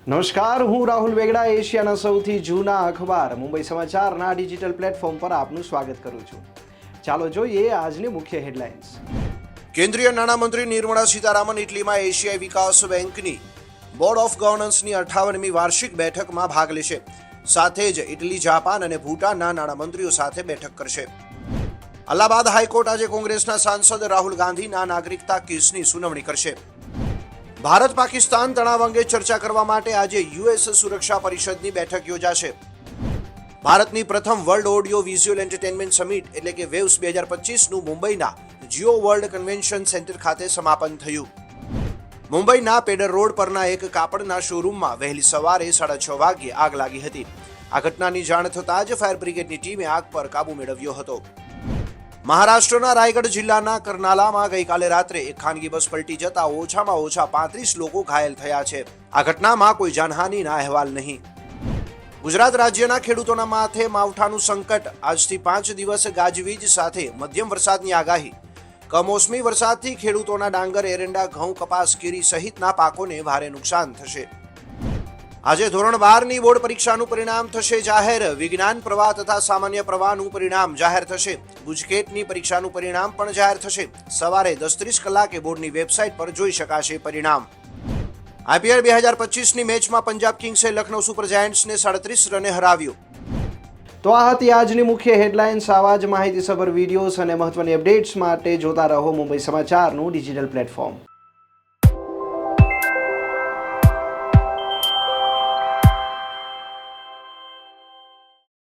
નમસ્કાર, હું રાહુલ વેગડા એશિયાના સૌથી જૂના અખબાર મુંબઈ સમાચારના ડિજિટલ પ્લેટફોર્મ પર આપનું સ્વાગત કરું છું. ચાલો જોઈએ આજની મુખ્ય હેડલાઇન્સ. કેન્દ્રીય નાણામંત્રી નિર્મળા સીતારામન ઇટલીમાં એશિયાઈ વિકાસ બેંકની બોર્ડ ઓફ ગવર્નન્સની 58મી વાર્ષિક બેઠકમાં ભાગ લેશે. સાથે જ ઇટલી, જાપાન અને ભૂટાનના નાણામંત્રીઓ સાથે બેઠક કરશે. અલ્હાબાદ હાઈકોર્ટ આજે કોંગ્રેસના સાંસદ રાહુલ ગાંધીના નાગરિકતા કેસની સુનાવણી કરશે. ભારત પાકિસ્તાન તણાવ અંગે ચર્ચા કરવા માટે આજે યુએસ સુરક્ષા પરિષદની બેઠક યોજાશે. ભારતની પ્રથમ world audio visual entertainment summit એટલે કે વેવ્સ 2025નું મુંબઈના જીઓ વર્લ્ડ કન્વેન્શન સેન્ટર ખાતે સમાપન થયું. મુંબઈના પેડર રોડ પરના એક કાપડના શોરૂમમાં વહેલી સવારે 6:30 વાગ્યે આગ લાગી હતી. આ ઘટનાની જાણ થતાં જ ફાયર બ્રિગેડની ટીમે આગ પર કાબુ મેળવ્યો હતો. મહારાષ્ટ્રના રાયગઢ જિલ્લાના કરનાલામાં ગઈકાલે રાત્રે એક ખાનગી બસ પલટી જતા ઓછામાં ઓછા 35 લોકો ઘાયલ થયા છે. આ ઘટનામાં કોઈ જાનહાનિના અહેવાલ નહીં. ગુજરાત રાજ્યના ખેડૂતોના માથે માવઠાનું સંકટ. આજથી 5 દિવસ ગાજવીજ સાથે મધ્યમ વરસાદની આગાહી. કમોસમી વરસાદથી ખેડૂતોના ડાંગર, એરંડા, ઘઉં, કપાસ, કેરી સહિતના પાકોને ભારે નુકસાન થશે. આજે ધોરણ 12ની બોર્ડ પરીક્ષાનું પરિણામ થશે જાહેર. વિજ્ઞાન પ્રવાહ તથા સામાન્ય પ્રવાહનું પરિણામ જાહેર થશે. ગુજકેટની પરીક્ષાનું પરિણામ પણ જાહેર થશે. સવારે 10:30 કલાકે બોર્ડની વેબસાઇટ પર જોઈ શકાશે પરિણામ. આઈપીએલ 2025ની મેચમાં પંજાબ કિંગ્સે લખનૌ સુપર જાયન્ટ્સને 37 રને હરાવ્યું. તો આ હતી આજની મુખ્ય હેડલાઇન્સ. આવા જ માહિતીસભર વિડીયોઝ અને મહત્વની અપડેટ્સ માટે જોતા રહો મુંબઈ સમાચારનું ડિજિટલ પ્લેટફોર્મ.